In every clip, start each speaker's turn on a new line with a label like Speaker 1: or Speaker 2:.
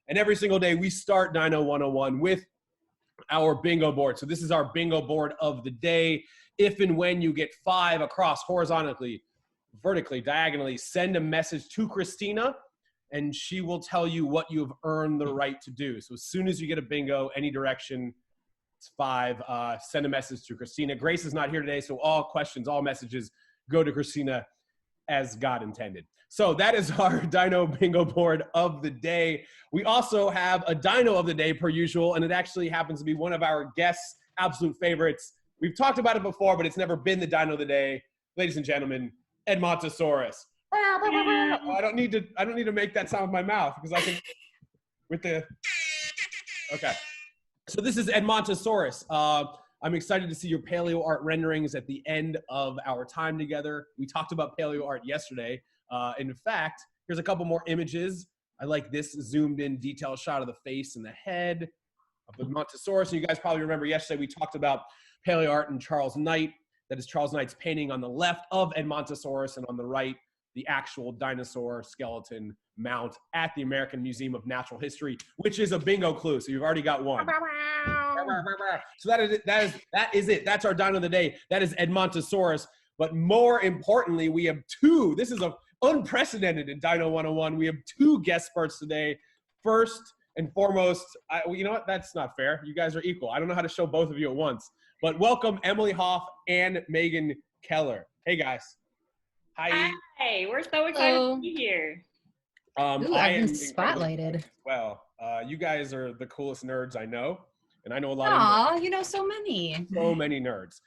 Speaker 1: And every single day we start Dino 101 with our bingo board. So this is our bingo board of the day. If and when you get 5 across horizontally, vertically, diagonally, send a message to Christina and she will tell you what you have earned the right to do. So as soon as you get a bingo, any direction, it's 5, send a message to Christina. Grace is not here today, so all questions, all messages go to Christina as God intended. So that is our Dino bingo board of the day. We also have a Dino of the day per usual, and it actually happens to be one of our guests' absolute favorites. We've talked about it before, but it's never been the Dino of the day. Ladies and gentlemen, Edmontosaurus. I don't need to make that sound with my mouth because I can with the okay. So this is Edmontosaurus. I'm excited to see your paleo art renderings at the end of our time together. We talked about paleo art yesterday. In fact, here's a couple more images. I like this zoomed in detail shot of the face and the head of Edmontosaurus. And you guys probably remember yesterday we talked about paleo art and Charles Knight. That is Charles Knight's painting on the left of Edmontosaurus and on the right, the actual dinosaur skeleton mount at the American Museum of Natural History, which is a bingo clue. So you've already got one. So that is it. That's our Dino of the day. That is Edmontosaurus. But more importantly, we have 2. This is unprecedented in Dino 101. We have 2 guest experts today. First and foremost, you know what? That's not fair. You guys are equal. I don't know how to show both of you at once. But welcome Emily Hoff and Maygen Keller. Hey, guys. Hi.
Speaker 2: Hi. We're so excited to be here.
Speaker 3: I've been spotlighted.
Speaker 1: Well, you guys are the coolest nerds I know. And I know a lot
Speaker 3: of you know so many.
Speaker 1: So many nerds.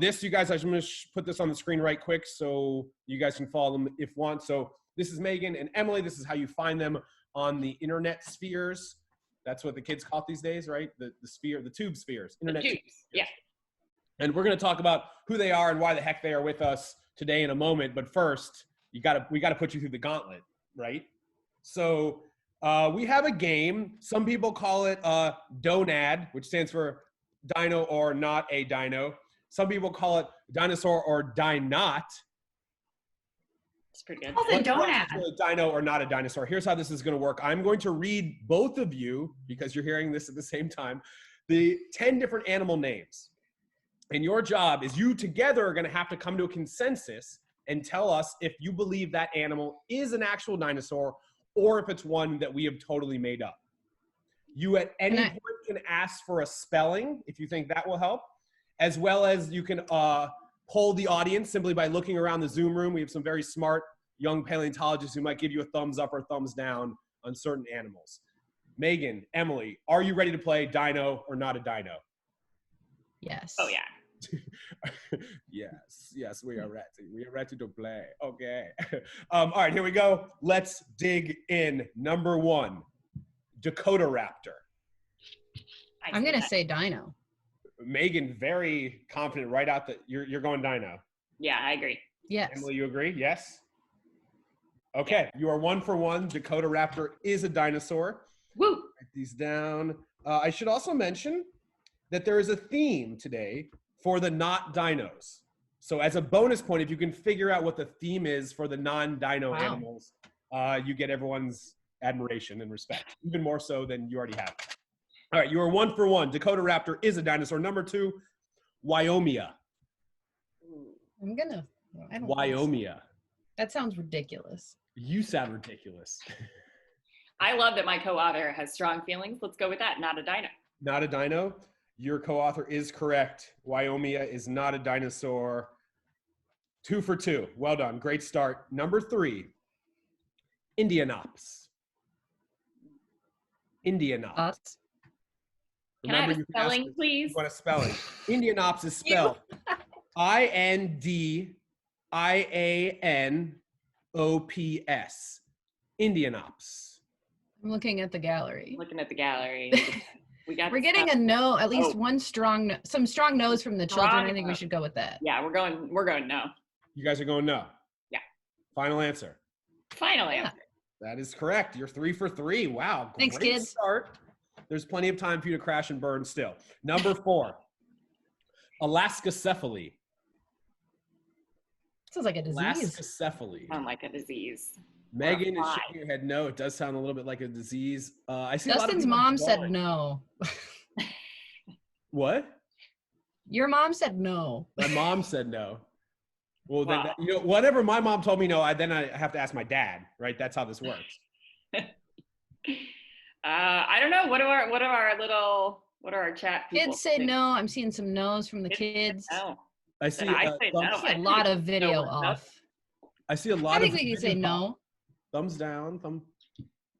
Speaker 1: This, you guys, I'm going to put this on the screen right quick so you guys can follow them if you want. So this is Maygen and Emily. This is how you find them on the internet spheres. That's what the kids call it these days, right? The sphere, the tube spheres. Internet
Speaker 2: tubes.
Speaker 1: Spheres.
Speaker 2: Yeah.
Speaker 1: And we're going to talk about who they are and why the heck they are with us today in a moment. But first, we got to put you through the gauntlet, right? So we have a game. Some people call it DONAD, which stands for Dino or Not a Dino. Some people call it Dinosaur or Dinot.
Speaker 2: It's pretty good.
Speaker 3: Oh, the donut.
Speaker 1: Dino or not a dinosaur. Here's how this is going to work. I'm going to read both of you, because you're hearing this at the same time, the 10 different animal names. And your job is you together are going to have to come to a consensus and tell us if you believe that animal is an actual dinosaur or if it's one that we have totally made up. You at any point can ask for a spelling if you think that will help, as well as you can poll the audience simply by looking around the Zoom room. We have some very smart young paleontologists who might give you a thumbs up or thumbs down on certain animals. Maygen, Emily, are you ready to play Dino or Not a Dino?
Speaker 3: Yes.
Speaker 2: Oh, yeah.
Speaker 1: Yes, we are ready. We are ready to play. Okay. All right, here we go. Let's dig in. Number 1, Dakota Raptor.
Speaker 3: I'm going to say Dino.
Speaker 1: Maygen, very confident right out that you're going Dino.
Speaker 2: Yeah, I agree.
Speaker 3: Yes.
Speaker 1: Emily, you agree? Yes? Okay, you are 1 for 1. Dakota Raptor is a dinosaur.
Speaker 2: Woo!
Speaker 1: Write these down. I should also mention that there is a theme today for the not dinos. So as a bonus point, if you can figure out what the theme is for the non-dino animals, you get everyone's admiration and respect, even more so than you already have. All right, you are 1 for 1. Dakota Raptor is a dinosaur. Number 2, Wyomia. Wyomia.
Speaker 3: That sounds ridiculous.
Speaker 1: You sound ridiculous.
Speaker 2: I love that my co-author has strong feelings. Let's go with that. Not a dino.
Speaker 1: Not a dino. Your co-author is correct. Wyomia is not a dinosaur. 2 for 2. Well done. Great start. Number 3, Indianops. Indianops.
Speaker 2: Can I have a spelling, please?
Speaker 1: You want a spelling? Indianops is spelled INDIANOPS. Indianops.
Speaker 3: I'm looking at the gallery.
Speaker 2: Looking at the gallery.
Speaker 3: We're getting a no, at least some strong no's from the children. I think we should go with that.
Speaker 2: Yeah, we're going no.
Speaker 1: You guys are going no?
Speaker 2: Yeah.
Speaker 1: Final answer?
Speaker 2: Final answer.
Speaker 1: That is correct. You're 3 for 3. Wow.
Speaker 3: Thanks,
Speaker 1: great
Speaker 3: kids.
Speaker 1: Start. There's plenty of time for you to crash and burn still. Number 4, Alaskacephaly.
Speaker 3: Sounds like a disease.
Speaker 1: Elascocephaly.
Speaker 2: Sound like a disease.
Speaker 1: Megan is
Speaker 2: fly.
Speaker 1: shaking her head no. It does sound a little bit like a disease. I see a lot of
Speaker 3: Dustin's
Speaker 1: people
Speaker 3: mom said
Speaker 1: drawing.
Speaker 3: no.
Speaker 1: What?
Speaker 3: Your mom said no.
Speaker 1: My mom said no. Well, then,
Speaker 2: Wow.
Speaker 1: you know, whatever my mom told me no, then I have to ask my dad, right? That's how this works.
Speaker 2: I don't know. What are our chat people?
Speaker 3: Kids say
Speaker 2: think?
Speaker 3: no. I'm seeing some no's from the kids.
Speaker 2: No.
Speaker 1: I see.
Speaker 2: I say no.
Speaker 3: I see a lot of video
Speaker 2: No,
Speaker 3: off.
Speaker 1: I see a lot
Speaker 3: I
Speaker 1: of.
Speaker 3: think we can say
Speaker 1: video
Speaker 3: no.
Speaker 1: Thumbs down.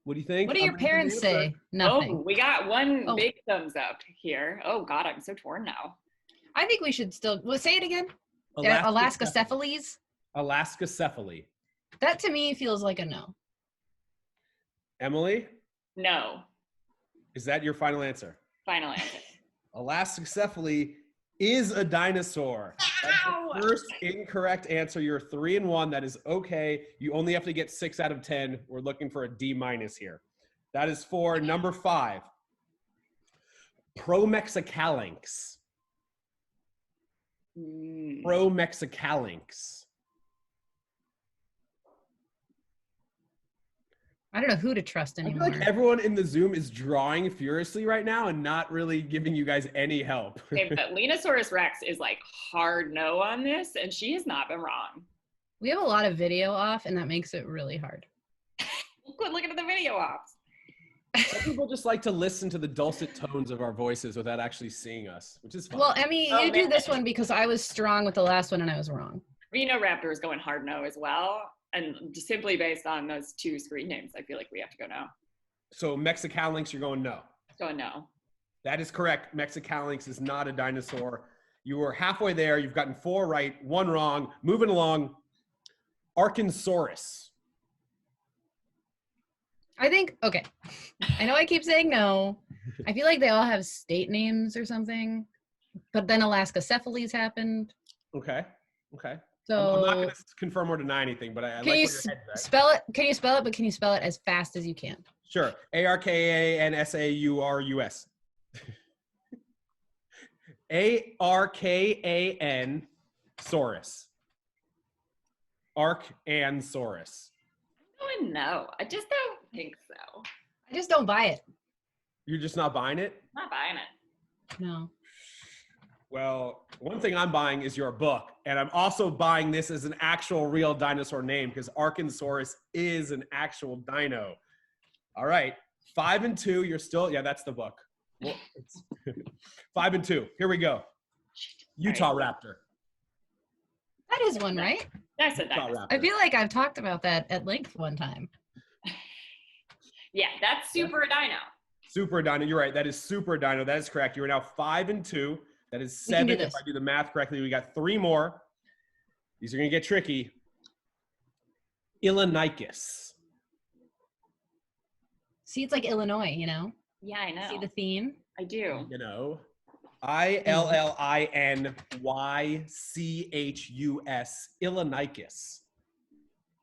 Speaker 1: What do you think?
Speaker 3: What do your
Speaker 1: I'm gonna
Speaker 3: parents
Speaker 1: give you the
Speaker 3: say? Nothing.
Speaker 2: Oh, we got one
Speaker 3: Oh.
Speaker 2: big thumbs up here. Oh God, I'm so torn now.
Speaker 3: I think we should still. Well, say it again.
Speaker 1: answer.
Speaker 3: Elascocephalys.
Speaker 1: Elascocephaly.
Speaker 3: That to me feels like a no.
Speaker 1: Emily,
Speaker 2: No.
Speaker 1: is that your final answer?
Speaker 2: Final answer.
Speaker 1: Elascocephaly is a dinosaur. That's
Speaker 2: Ow!
Speaker 1: the first incorrect answer. You're 3-1. That is okay. You only have to get 6 out of 10. We're looking for a D- here. That is for number 5. Promexicalyx. Promexicalyx.
Speaker 3: I don't know who to trust
Speaker 1: I feel
Speaker 3: anymore.
Speaker 1: like everyone in the Zoom is drawing furiously right now and not really giving you guys any help.
Speaker 2: Okay, but Lenosaurus Rex is like hard no on this, and she has not been wrong.
Speaker 3: We have a lot of video off, and that makes it really hard.
Speaker 2: Quit looking at the video ops.
Speaker 1: Some people just like to listen to the dulcet tones of our voices without actually seeing us, which is fun.
Speaker 3: Well, Emmy,
Speaker 2: Oh,
Speaker 3: you do
Speaker 2: man.
Speaker 3: this one because I was strong with the last one and I was wrong.
Speaker 2: Raptor is going hard no as well. And just simply based on those 2 screen names, I feel like we have to go no.
Speaker 1: So Mexicalyx, you're going no.
Speaker 2: Going no.
Speaker 1: That is correct. Mexicalyx is not a dinosaur. You were halfway there. You've gotten 4 right, 1 wrong. Moving along. Archosaurus.
Speaker 3: I think, okay. I know I keep saying no. I feel like they all have state names or something. But then Elascocephalys happened.
Speaker 1: Okay.
Speaker 3: So
Speaker 1: I'm not going to confirm or deny anything, but I like
Speaker 3: can
Speaker 1: where
Speaker 3: you
Speaker 1: your head's at.
Speaker 3: spell it? Can you spell it? But can you spell it as fast as you can?
Speaker 1: Sure. Arkansaurus. Arkan Saurus. Arkansaurus.
Speaker 2: Going no. I just don't think so.
Speaker 3: I just don't buy it.
Speaker 1: You're just not buying it?
Speaker 2: Not buying it.
Speaker 3: No.
Speaker 1: Well, one thing I'm buying is your book, and I'm also buying this as an actual real dinosaur name because Arkansaurus is an actual dino. All right, 5 and 2. You're still, yeah, that's the book. Well, 5 and 2. Here we go. Utah Raptor.
Speaker 3: That is one, right?
Speaker 2: That's a
Speaker 1: Utah
Speaker 2: dinosaur.
Speaker 1: Raptor.
Speaker 3: I feel like I've talked about that at length one time.
Speaker 2: Yeah, that's super dino.
Speaker 1: Super dino. You're right. That is super dino. That is correct. You are now 5 and 2. That is
Speaker 3: We can
Speaker 1: 7
Speaker 3: do
Speaker 1: if
Speaker 3: this.
Speaker 1: I do the math correctly. We got 3 more. These are going to get tricky. Illinoicus.
Speaker 3: See, it's like Illinois, you know?
Speaker 2: Yeah, I know.
Speaker 3: See the theme?
Speaker 2: I do.
Speaker 1: You know, Illinychus. Illinoicus.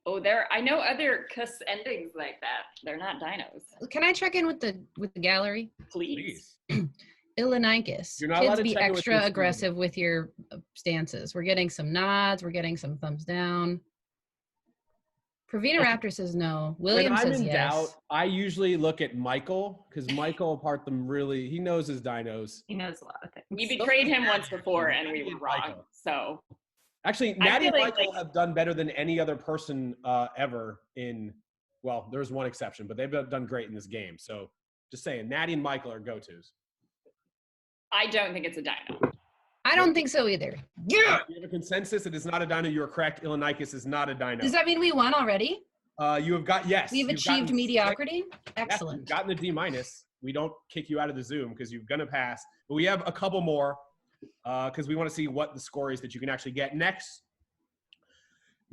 Speaker 2: Oh, I know other cuss endings like that. They're not dinos.
Speaker 3: Can I check in with the gallery?
Speaker 2: Please.
Speaker 3: Illinoicus.
Speaker 1: You're not allowed
Speaker 3: Kids,
Speaker 1: to
Speaker 3: be
Speaker 1: check in with
Speaker 3: extra
Speaker 1: your screen.
Speaker 3: aggressive with your stances. We're getting some nods. We're getting some thumbs down. Pravina Raptor says no. William
Speaker 1: when I'm
Speaker 3: says
Speaker 1: in
Speaker 3: yes.
Speaker 1: doubt, I usually look at Michael because Michael apart them really. He knows his dinos.
Speaker 2: He knows a lot of things. We betrayed him once before and we were wrong.
Speaker 1: Michael.
Speaker 2: So
Speaker 1: Actually,
Speaker 2: I
Speaker 1: Natty and
Speaker 2: feel like,
Speaker 1: Michael have done better than any other person ever in. Well, there's one exception, but they've done great in this game. So, just saying, Natty and Michael are go-tos.
Speaker 2: I don't think it's a dino.
Speaker 3: I don't think so either. Yeah.
Speaker 1: You have a consensus. It is not a dino. You are correct. Illinoicus is not a dino.
Speaker 3: Does that mean we won already?
Speaker 1: You have got yes.
Speaker 3: We've
Speaker 1: you've
Speaker 3: achieved
Speaker 1: gotten
Speaker 3: mediocrity?
Speaker 1: Yes,
Speaker 3: Excellent.
Speaker 1: you've gotten a D-. We don't kick you out of the Zoom because you're gonna pass. But we have a couple more because we want to see what the score is that you can actually get. Next,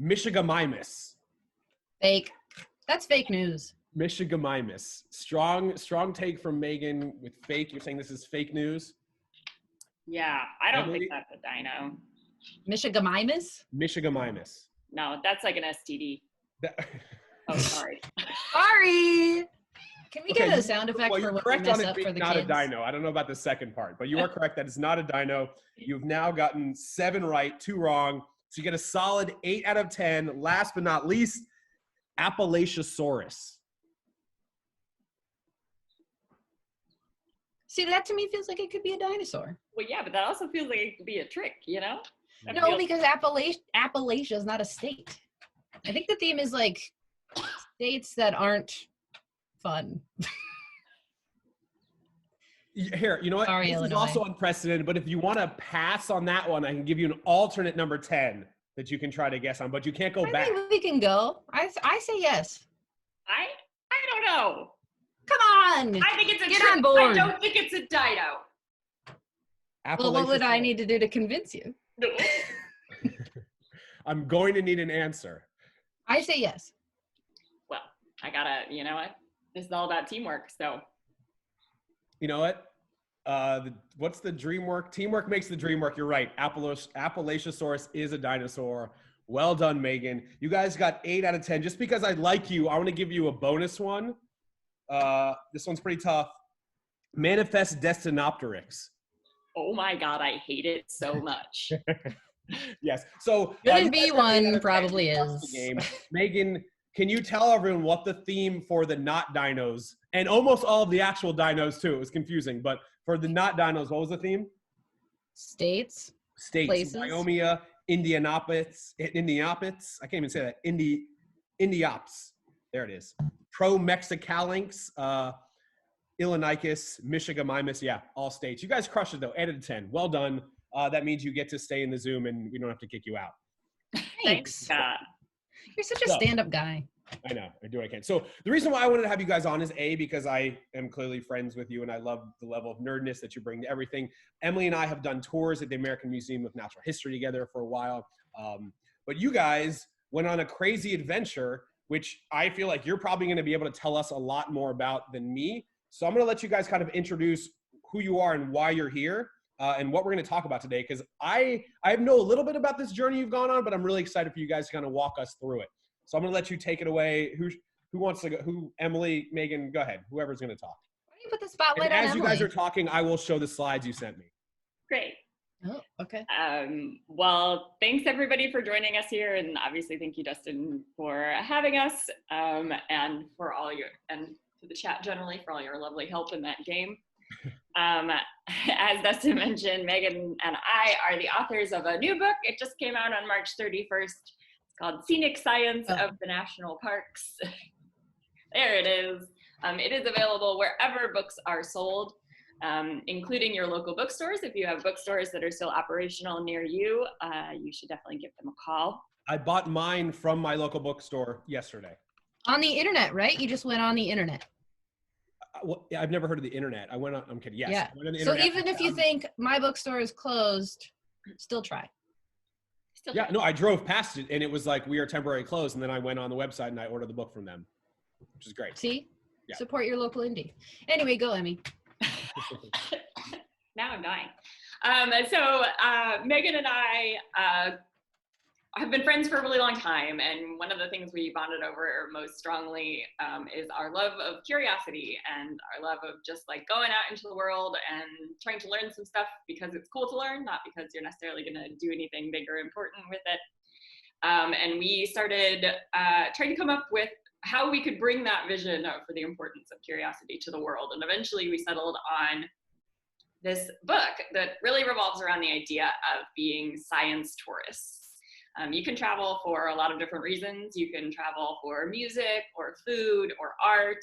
Speaker 1: Michigamimus.
Speaker 3: Fake. That's fake news.
Speaker 1: Michigamimus. Strong take from Megan with fake. You're saying this is fake news?
Speaker 2: Yeah, I don't
Speaker 1: Emily?
Speaker 2: think that's a dino.
Speaker 3: Michigamimus?
Speaker 1: Michigamimus.
Speaker 2: No, that's like an STD. Oh, sorry.
Speaker 3: Sorry. Can we
Speaker 1: Okay,
Speaker 3: get a sound effect
Speaker 1: well,
Speaker 3: for
Speaker 1: you're
Speaker 3: when we
Speaker 1: correct
Speaker 3: mess
Speaker 1: on it
Speaker 3: up for
Speaker 1: being
Speaker 3: the
Speaker 1: not
Speaker 3: kids?
Speaker 1: a dino. I don't know about the second part, but you are correct. That is not a dino. You've now gotten 7 right, 2 wrong. So you get a solid 8 out of 10. Last but not least, Appalachiosaurus.
Speaker 3: See, that to me feels like it could be a dinosaur.
Speaker 2: Well, yeah, but that also feels like it could be a trick, you know? That
Speaker 3: No,
Speaker 2: feels-
Speaker 3: because Appalachia is not a state. I think the theme is like states that aren't fun.
Speaker 1: Here, you know what?
Speaker 3: Sorry,
Speaker 1: This
Speaker 3: Illinois.
Speaker 1: is also unprecedented, but if you want to pass on that one, I can give you an alternate number 10 that you can try to guess on, but you can't go
Speaker 3: I
Speaker 1: back.
Speaker 3: think we can go. I say yes.
Speaker 2: I don't know.
Speaker 3: Come on.
Speaker 2: I think it's a
Speaker 3: Get
Speaker 2: trick.
Speaker 3: on board.
Speaker 2: I don't think it's a dino.
Speaker 3: Well, what would I
Speaker 1: Appalachiosaurus.
Speaker 3: need to do to convince you?
Speaker 2: No.
Speaker 1: I'm going to need an answer.
Speaker 3: I say yes.
Speaker 2: Well, I gotta, you know what? This is all about teamwork, so.
Speaker 1: You know what? What's the dream work? Teamwork makes the dream work. You're right. Appalachiosaurus is a dinosaur. Well done, Megan. You guys got 8 out of 10. Just because I like you, I want to give you a bonus one. This one's pretty tough. Manifest Destinopteryx.
Speaker 2: Oh my God, I hate it so much.
Speaker 1: Yes. So
Speaker 3: Shouldn't
Speaker 1: you
Speaker 3: be
Speaker 1: guys got 8 out
Speaker 3: one,
Speaker 1: of 10.
Speaker 3: probably
Speaker 1: You watched
Speaker 3: is.
Speaker 1: the game. Megan, can you tell everyone what the theme for the not dinos and almost all of the actual dinos too? It was confusing, but for the not dinos, what was the theme?
Speaker 3: States.
Speaker 1: States.
Speaker 3: Places.
Speaker 1: Wyoming, Indianapolis. I can't even say that. Indiops. There it is. Pro-Mexicalinx, Illinois, Michigan, yeah, all states. You guys crushed it though. 8 out of 10. Well done. That means you get to stay in the Zoom and we don't have to kick you out.
Speaker 3: Thanks.
Speaker 2: God.
Speaker 3: You're such a
Speaker 1: So-
Speaker 3: stand-up guy.
Speaker 1: I know. I do what I can. So the reason why I wanted to have you guys on is because I am clearly friends with you and I love the level of nerdness that you bring to everything. Emily and I have done tours at the American Museum of Natural History together for a while. But you guys went on a crazy adventure, which I feel like you're probably going to be able to tell us a lot more about than me. So I'm going to let you guys kind of introduce who you are and why you're here and what we're going to talk about today. Because I know a little bit about this journey you've gone on, but I'm really excited for you guys to kind of walk us through it. So I'm going to let you take it away. Who wants to go? Who? Emily, Megan, go ahead. Whoever's going to talk.
Speaker 3: Why do you put the spotlight
Speaker 1: And
Speaker 3: on
Speaker 1: as you
Speaker 3: Emily?
Speaker 1: guys are talking, I will show the slides you sent me.
Speaker 2: Great.
Speaker 3: Oh, okay.
Speaker 2: Well, thanks everybody for joining us here, and obviously thank you, Dustin, for having us, and for all your, and to the chat generally for all your lovely help in that game. As Dustin mentioned, Megan and I are the authors of a new book. It just came out on March 31st. It's called Scenic Science of the National Parks. There it is. It is available wherever books are sold, including your local bookstores. If you have bookstores that are still operational near you, you should definitely give them a call.
Speaker 1: I bought mine from my local bookstore yesterday.
Speaker 3: On the internet, right? You just went on the internet.
Speaker 1: Well, I've never heard of the internet. I went on. I'm kidding. Yes.
Speaker 3: Yeah.
Speaker 1: I went on the
Speaker 3: So
Speaker 1: internet.
Speaker 3: even if you think my bookstore is closed, still try.
Speaker 2: Still
Speaker 1: Yeah, no, I drove past it and it was like, we are temporarily closed. And then I went on the website and I ordered the book from them, which is great.
Speaker 3: See?
Speaker 1: Yeah.
Speaker 3: Support your local indie. Anyway, go, Emmy.
Speaker 2: Now I'm dying. Megan and I have been friends for a really long time, and one of the things we bonded over most strongly is our love of curiosity and our love of just like going out into the world and trying to learn some stuff because it's cool to learn, not because you're necessarily going to do anything big or important with it. And we started trying to come up with how we could bring that vision for the importance of curiosity to the world. And eventually we settled on this book that really revolves around the idea of being science tourists. You can travel for a lot of different reasons. You can travel for music or food or art.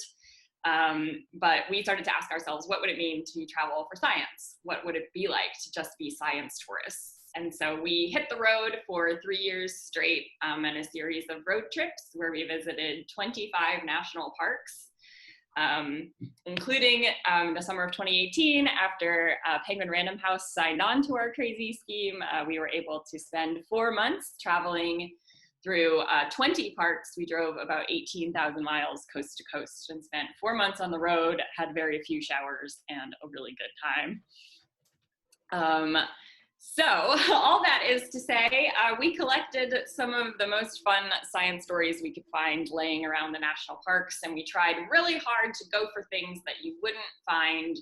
Speaker 2: But we started to ask ourselves, what would it mean to travel for science? What would it be like to just be science tourists? And so we hit the road for 3 years straight in a series of road trips where we visited 25 national parks, including the summer of 2018. After Penguin Random House signed on to our crazy scheme, we were able to spend 4 months traveling through 20 parks. We drove about 18,000 miles coast to coast and spent 4 months on the road, had very few showers, and a really good time. So all that is to say, we collected some of the most fun science stories we could find laying around the national parks, and we tried really hard to go for things that you wouldn't find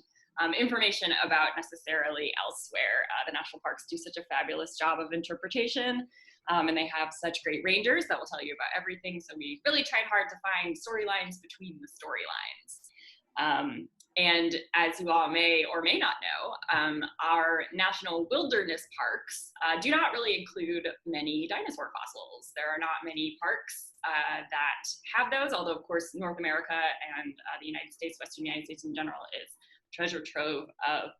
Speaker 2: information about necessarily elsewhere. The national parks do such a fabulous job of interpretation, And they have such great rangers that will tell you about everything. So we really tried hard to find storylines between the storylines. And as you all may or may not know, our national wilderness parks do not really include many dinosaur fossils. There are not many parks that have those, although of course North America and the United States, Western United States in general, is treasure trove of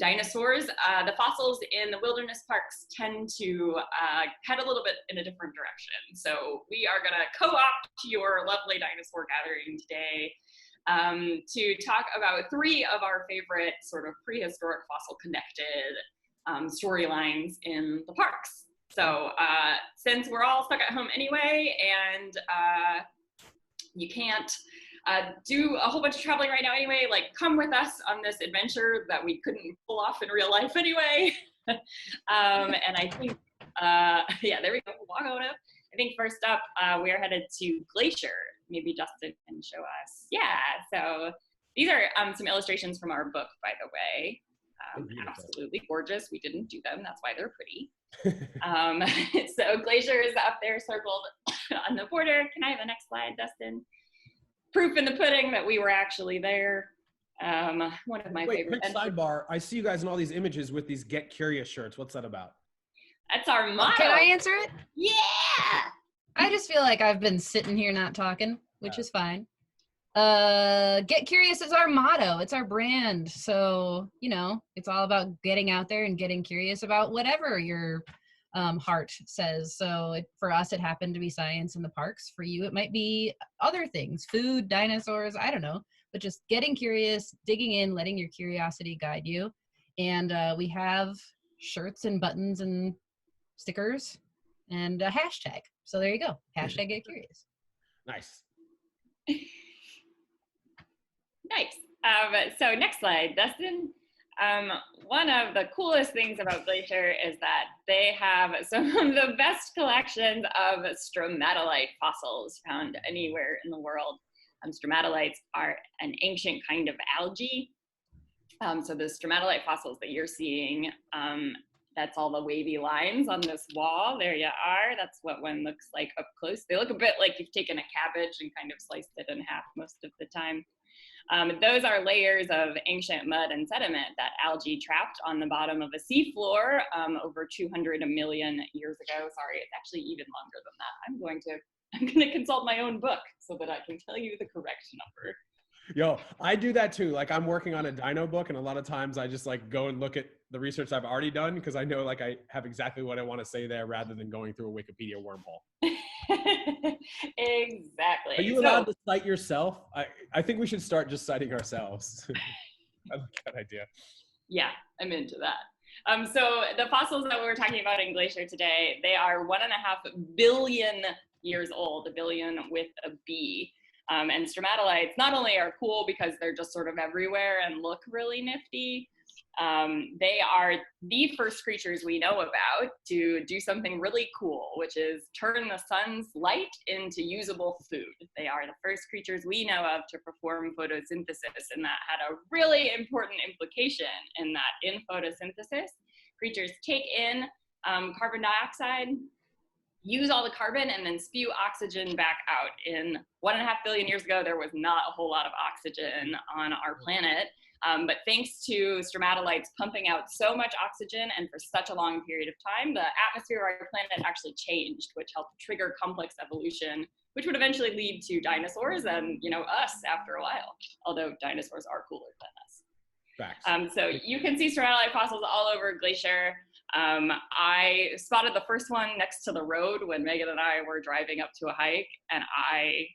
Speaker 2: dinosaurs. The fossils in the wilderness parks tend to head a little bit in a different direction. So we are gonna co-opt your lovely dinosaur gathering today to talk about 3 of our favorite sort of prehistoric fossil connected storylines in the parks. So since we're all stuck at home anyway, and you can't do a whole bunch of traveling right now anyway, like come with us on this adventure that we couldn't pull off in real life anyway. And I think, yeah, there we go, walk on up. I think first up, we are headed to Glacier. Maybe Dustin can show us. Yeah, so these are some illustrations from our book, by the way. Absolutely gorgeous. We didn't do them, that's why they're pretty. So Glacier is up there circled on the border. Can I have the next slide, Dustin? Proof in the pudding that we were actually there. One of my favorite.
Speaker 1: Quick sidebar. I see you guys in all these images with these Get Curious shirts. What's that about?
Speaker 2: That's our motto.
Speaker 3: Can I answer it?
Speaker 2: Yeah.
Speaker 3: I just feel like I've been sitting here not talking, which is fine. Get Curious is our motto. It's our brand. So, you know, it's all about getting out there and getting curious about whatever your heart says. So for us, it happened to be science in the parks. For you, it might be other things, food, dinosaurs, I don't know. But just getting curious, digging in, letting your curiosity guide you. And we have shirts and buttons and stickers and a hashtag. So there you go. Hashtag Get Curious.
Speaker 1: Nice.
Speaker 2: Nice. So next slide, Dustin. One of the coolest things about Glacier is that they have some of the best collections of stromatolite fossils found anywhere in the world. Stromatolites are an ancient kind of algae. So the stromatolite fossils that you're seeing, that's all the wavy lines on this wall. There you are. That's what one looks like up close. They look a bit like you've taken a cabbage and kind of sliced it in half most of the time. Those are layers of ancient mud and sediment that algae trapped on the bottom of a seafloor over 200 million years ago. Sorry, it's actually even longer than that. I'm going to consult my own book so that I can tell you the correct number.
Speaker 1: Yo, I do that too. Like I'm working on a dino book, and a lot of times I just like go and look at the research I've already done because I know like I have exactly what I want to say there rather than going through a Wikipedia wormhole.
Speaker 2: Exactly.
Speaker 1: Are you allowed to cite yourself? I think we should start just citing ourselves. I like that idea.
Speaker 2: Yeah, I'm into that. So the fossils that we're talking about in Glacier today, they are 1.5 billion years old, a billion with a B. And stromatolites not only are cool because they're just sort of everywhere and look really nifty, they are the first creatures we know about to do something really cool, which is turn the sun's light into usable food. They are the first creatures we know of to perform photosynthesis, and that had a really important implication in that in photosynthesis, creatures take in carbon dioxide, use all the carbon, and then spew oxygen back out. In 1.5 billion years ago, there was not a whole lot of oxygen on our planet. But thanks to stromatolites pumping out so much oxygen and for such a long period of time, the atmosphere of our planet actually changed, which helped trigger complex evolution, which would eventually lead to dinosaurs and, you know, us after a while, although dinosaurs are cooler than us.
Speaker 1: Facts.
Speaker 2: So you can see stromatolite fossils all over Glacier. I spotted the first one next to the road when Megan and I were driving up to a hike, and I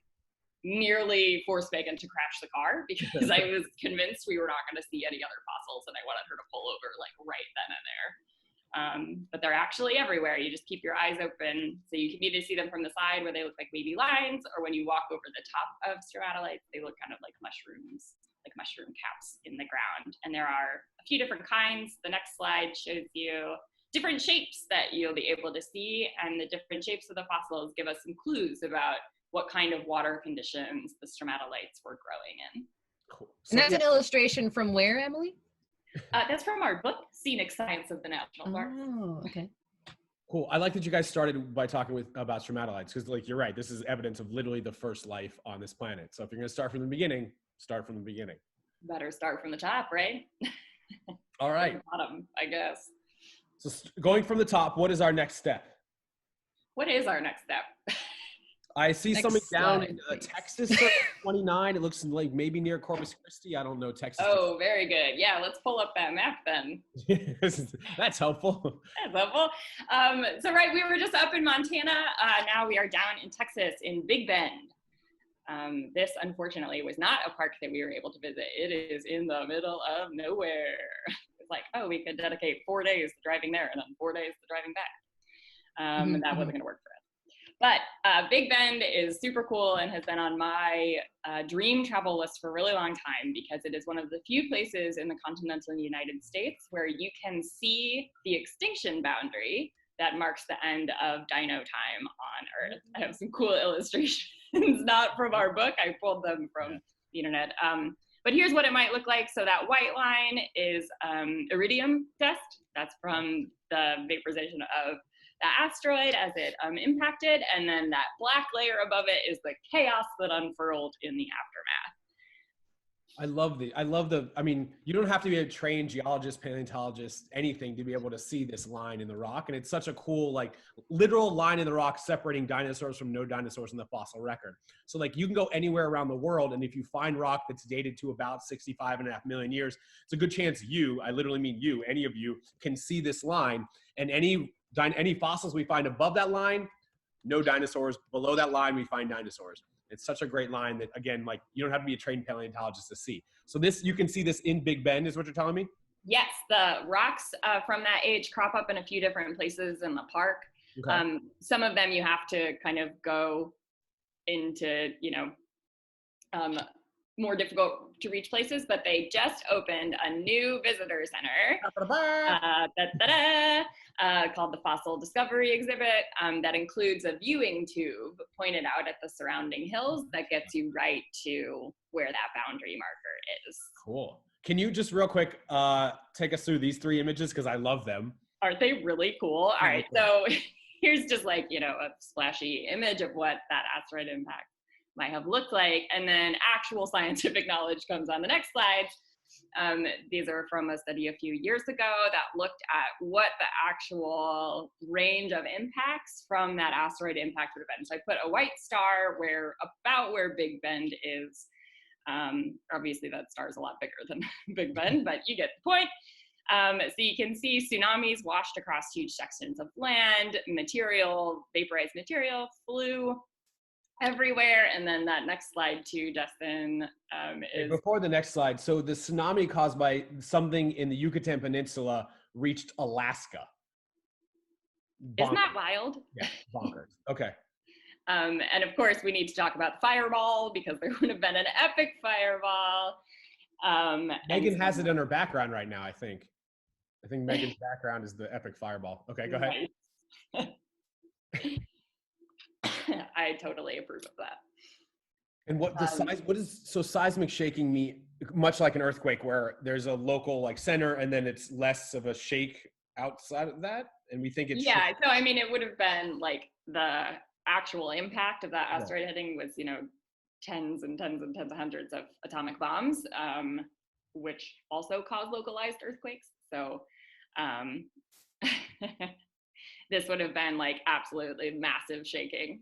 Speaker 2: nearly forced Megan to crash the car because I was convinced we were not going to see any other fossils, and I wanted her to pull over like right then and there. But they're actually everywhere. You just keep your eyes open. So you can either see them from the side where they look like wavy lines, or when you walk over the top of stromatolites, they look kind of like mushrooms, like mushroom caps in the ground. And there are a few different kinds. The next slide shows you different shapes that you'll be able to see, and the different shapes of the fossils give us some clues about what kind of water conditions the stromatolites were growing in.
Speaker 1: Cool. So,
Speaker 3: And that's an illustration from where, Emily?
Speaker 2: That's from our book, Scenic Science of the National Park.
Speaker 3: Oh, okay.
Speaker 1: Cool. I like that you guys started by talking about stromatolites, because like you're right, this is evidence of literally the first life on this planet. So if you're going to start from the beginning, start from the beginning.
Speaker 2: Better start from the top, right?
Speaker 1: All right.
Speaker 2: Bottom, I guess.
Speaker 1: So going from the top, what is our next step?
Speaker 2: What is our next step?
Speaker 1: I see
Speaker 3: Next
Speaker 1: something down
Speaker 3: slide,
Speaker 1: in
Speaker 3: please.
Speaker 1: Texas, 29. It looks like maybe near Corpus Christi. I don't know Texas.
Speaker 2: Oh, very good. Yeah, let's pull up that map then.
Speaker 1: That's helpful.
Speaker 2: That's helpful. So right, we were just up in Montana. Now we are down in Texas in Big Bend. This unfortunately was not a park that we were able to visit. It is in the middle of nowhere. It's like, oh, we could dedicate 4 days to driving there and then 4 days to driving back. And that wasn't going to work for us. But Big Bend is super cool and has been on my dream travel list for a really long time, because it is one of the few places in the continental United States where you can see the extinction boundary that marks the end of dino time on Earth. I have some cool illustrations, not from our book. I pulled them from the internet. But here's what it might look like. So that white line is iridium dust. That's from the vaporization of the asteroid as it impacted. And then that black layer above it is the chaos that unfurled in the aftermath.
Speaker 1: I mean, you don't have to be a trained geologist, paleontologist, anything to be able to see this line in the rock. And it's such a cool, like literal line in the rock separating dinosaurs from no dinosaurs in the fossil record. So like you can go anywhere around the world, and if you find rock that's dated to about 65.5 million years, it's a good chance I literally mean you, any of you can see this line. And any fossils we find above that line, no dinosaurs. Below that line, we find dinosaurs. It's such a great line that, again, like you don't have to be a trained paleontologist to see. So this, you can see this in Big Bend is what you're telling me?
Speaker 2: Yes, the rocks from that age crop up in a few different places in the park. Okay. Some of them you have to kind of go into, more difficult to reach places, but they just opened a new visitor center called the Fossil Discovery Exhibit that includes a viewing tube pointed out at the surrounding hills that gets you right to where that boundary marker is.
Speaker 1: Cool. Can you just real quick take us through these 3 images, because I love them.
Speaker 2: Aren't they really cool? All right, so here's just like, a splashy image of what that asteroid impact might have looked like, and then actual scientific knowledge comes on the next slide. These are from a study a few years ago that looked at what the actual range of impacts from that asteroid impact would have been. So I put a white star about where Big Bend is. Obviously that star is a lot bigger than Big Bend, but you get the point. So you can see tsunamis washed across huge sections of land, vaporized material flew everywhere. And then that next slide too, Dustin, is...
Speaker 1: Before the next slide, so the tsunami caused by something in the Yucatan Peninsula reached Alaska. Bonkers.
Speaker 2: Isn't that wild?
Speaker 1: Yeah, bonkers. Okay.
Speaker 2: And of course, we need to talk about the fireball, because there would have been an epic fireball.
Speaker 1: Megan has it in her background right now, I think. I think Megan's background is the epic fireball. Okay, go ahead.
Speaker 2: Right. I totally approve of that.
Speaker 1: And what the size? What is so seismic shaking mean? Much like an earthquake, where there's a local like center, and then it's less of a shake outside of that, and we think it's
Speaker 2: So I mean, it would have been like the actual impact of that asteroid hitting was tens and tens and tens of hundreds of atomic bombs, which also cause localized earthquakes. So this would have been like absolutely massive shaking.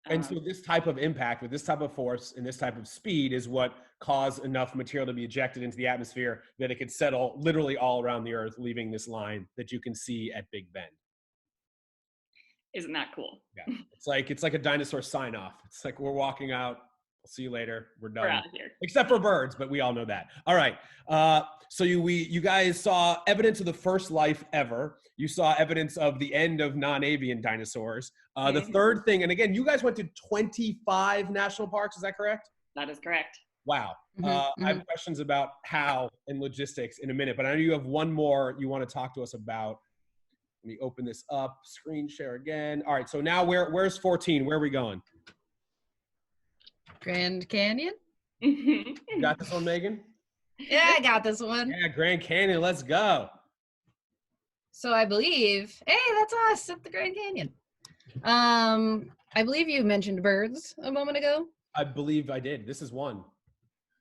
Speaker 1: And so this type of impact with this type of force and this type of speed is what caused enough material to be ejected into the atmosphere that it could settle literally all around the Earth, leaving this line that you can see at Big Bend.
Speaker 2: Isn't that cool?
Speaker 1: Yeah, it's like a dinosaur sign off. It's like, we're walking out. We'll see you later. We're done.
Speaker 2: We're out of here.
Speaker 1: Except for birds, but we all know that. All right. So you guys saw evidence of the first life ever. You saw evidence of the end of non-avian dinosaurs. The third thing, and again, you guys went to 25 national parks. Is that correct?
Speaker 2: That is correct.
Speaker 1: Wow. I have questions about how and logistics in a minute, but I know you have one more you want to talk to us about. Let me open this up, screen share again. All right, so now where's 14? Where are we going?
Speaker 3: Grand Canyon?
Speaker 1: You got this one, Megan?
Speaker 3: Yeah, I got this one.
Speaker 1: Yeah, Grand Canyon, let's go.
Speaker 3: So I believe, hey, that's us at the Grand Canyon. I believe you mentioned birds a moment ago.
Speaker 1: I believe I did. This is one.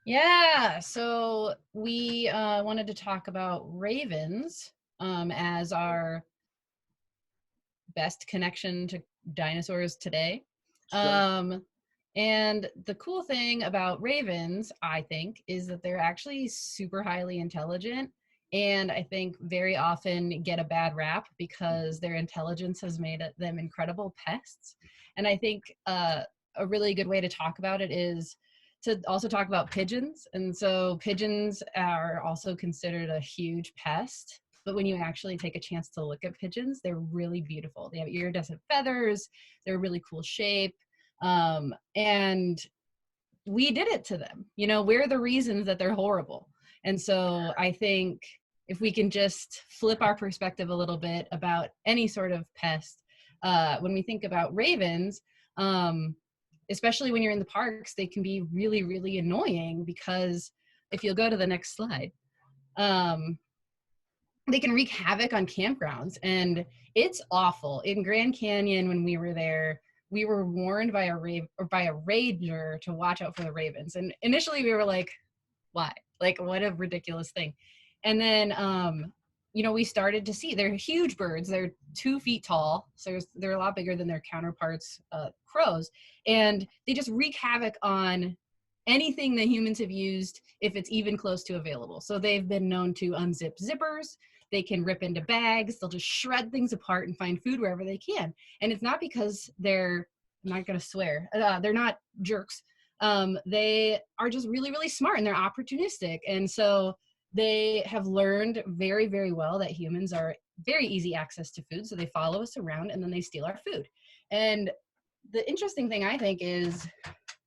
Speaker 3: Yeah, so we wanted to talk about ravens as our best connection to dinosaurs today.
Speaker 1: Sure.
Speaker 3: And the cool thing about ravens, I think, is that they're actually super highly intelligent. And I think very often get a bad rap because their intelligence has made them incredible pests. And I think a really good way to talk about it is to also talk about pigeons. And so pigeons are also considered a huge pest. But when you actually take a chance to look at pigeons, they're really beautiful. They have iridescent feathers. They're a really cool shape. And we did it to them. You know, we're the reasons that they're horrible. And so I think if we can just flip our perspective a little bit about any sort of pest, when we think about ravens, especially when you're in the parks, they can be really, really annoying because if you'll go to the next slide, they can wreak havoc on campgrounds, and it's awful. In Grand Canyon, when we were there, we were warned by a ranger to watch out for the ravens. And initially we were like, why? Like, what a ridiculous thing. And then, you know, we started to see they're huge birds. They're 2 feet tall. So they're a lot bigger than their counterparts, crows. And they just wreak havoc on anything that humans have used if it's even close to available. So they've been known to unzip zippers. They can rip into bags. They'll just shred things apart and find food wherever they can. And it's not because they're, I'm not going to swear, they're not jerks. They are just really, really smart and they're opportunistic. And so they have learned very, very well that humans are very easy access to food. So they follow us around and then they steal our food. And the interesting thing I think is,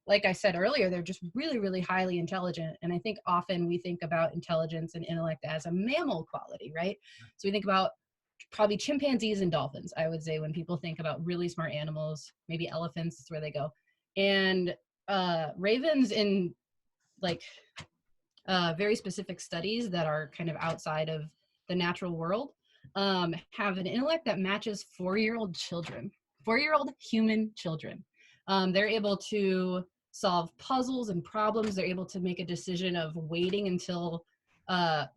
Speaker 3: like I said earlier, they're just really, really highly intelligent. And I think often we think about intelligence and intellect as a mammal quality, right? So we think about probably chimpanzees and dolphins, I would say, when people think about really smart animals, maybe elephants is where they go. And ravens, in like very specific studies that are kind of outside of the natural world, have an intellect that matches 4-year-old children, 4-year-old human children. They're able to solve puzzles and problems. They're able to make a decision of waiting until,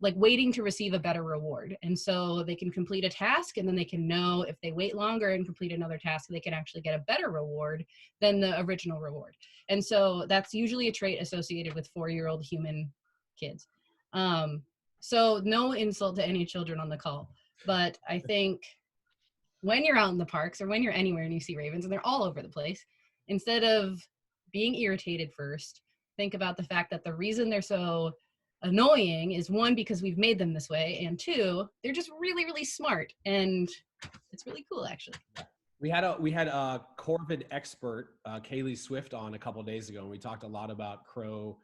Speaker 3: like waiting to receive a better reward. And so they can complete a task and then they can know if they wait longer and complete another task, they can actually get a better reward than the original reward. And so that's usually a trait associated with 4-year-old human kids. So no insult to any children on the call, but I think when you're out in the parks or when you're anywhere and you see ravens, and they're all over the place, instead of being irritated first, think about the fact that the reason they're so annoying is, one, because we've made them this way, and two, they're just really, really smart, and it's really cool, actually.
Speaker 1: We had a corvid expert, Kaylee Swift, on a couple of days ago, and we talked a lot about crow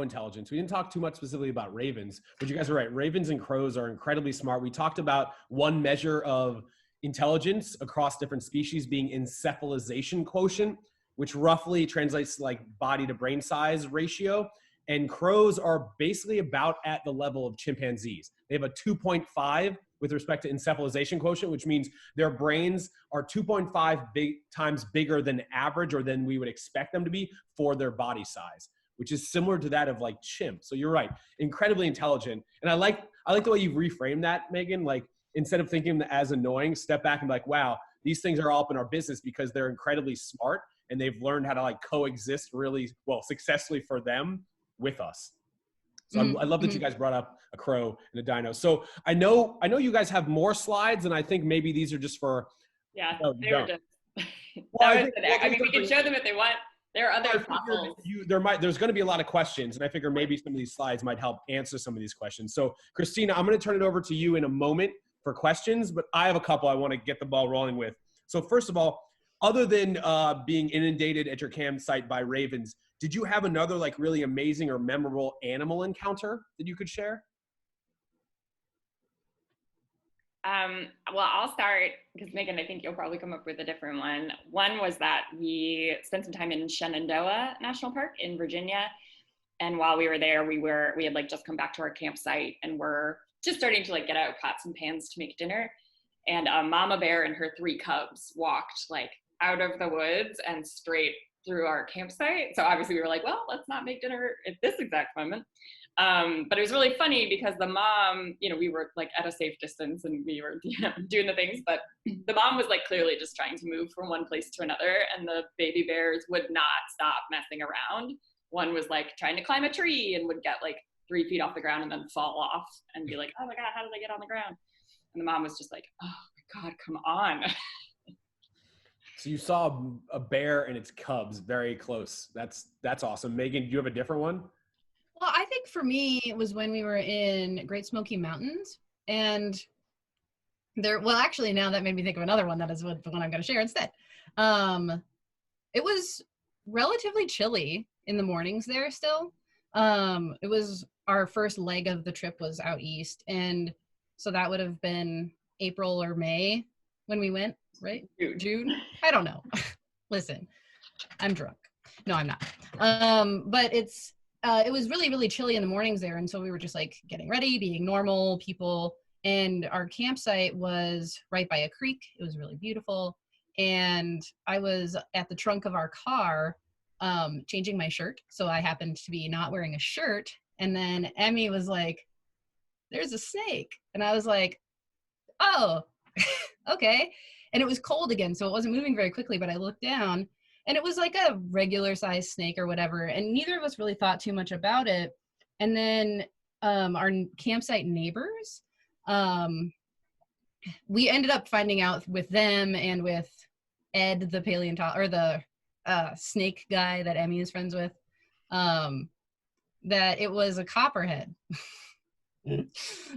Speaker 1: intelligence. We didn't talk too much specifically about ravens, but you guys are right. Ravens and crows are incredibly smart. We talked about one measure of intelligence across different species being encephalization quotient, which roughly translates to like body to brain size ratio. And crows are basically about at the level of chimpanzees. They have a 2.5 with respect to encephalization quotient, which means their brains are 2.5 times bigger than average, or than we would expect them to be for their body size, which is similar to that of like chimp. So you're right, incredibly intelligent. And I like the way you reframe that, Megan. Like, instead of thinking them as annoying, step back and be like, wow, these things are all up in our business because they're incredibly smart and they've learned how to like coexist really well, successfully for them with us. So I love that you guys brought up a crow and a dino. So I know you guys have more slides, and I think maybe these are just for.
Speaker 2: Yeah,
Speaker 1: no,
Speaker 2: they were just.
Speaker 1: Well,
Speaker 2: I mean, we can show them if they want. There are other fossils.
Speaker 1: There's going to be a lot of questions, and I figure maybe some of these slides might help answer some of these questions. So Christina, I'm going to turn it over to you in a moment for questions, but I have a couple I want to get the ball rolling with. So first of all, other than being inundated at your campsite by ravens, did you have another like really amazing or memorable animal encounter that you could share?
Speaker 2: Well, I'll start because Megan, I think you'll probably come up with a different one. One was that we spent some time in Shenandoah National Park in Virginia. And while we were there, we had like just come back to our campsite and were just starting to like get out pots and pans to make dinner. And Mama Bear and her 3 cubs walked like out of the woods and straight through our campsite. So obviously we were like, well, let's not make dinner at this exact moment. But it was really funny because the mom, you know, we were like at a safe distance and we were, you know, doing the things, but the mom was like clearly just trying to move from one place to another, and the baby bears would not stop messing around. One was like trying to climb a tree and would get like 3 feet off the ground and then fall off and be like, oh my God, how did I get on the ground? And the mom was just like, oh my God, come on.
Speaker 1: So you saw a bear and its cubs very close. That's awesome. Megan, do you have a different one?
Speaker 3: Well, I think for me, it was when we were in Great Smoky Mountains, and well, actually, now that made me think of another one that is the one I'm going to share instead. It was relatively chilly in the mornings there still. It was our first leg of the trip was out east, and so that would have been April or May when we went, right? June? I don't know. Listen, I'm drunk. No, I'm not. But it was really, really chilly in the mornings there. And so we were just like getting ready, being normal people. And our campsite was right by a creek. It was really beautiful. And I was at the trunk of our car changing my shirt. So I happened to be not wearing a shirt. And then Emmy was like, there's a snake. And I was like, oh, okay. And it was cold again, so it wasn't moving very quickly, but I looked down and it was like a regular sized snake or whatever. And neither of us really thought too much about it. And then our campsite neighbors, we ended up finding out with them and with Ed, the paleontologist, or the snake guy that Emmy is friends with, that it was a copperhead,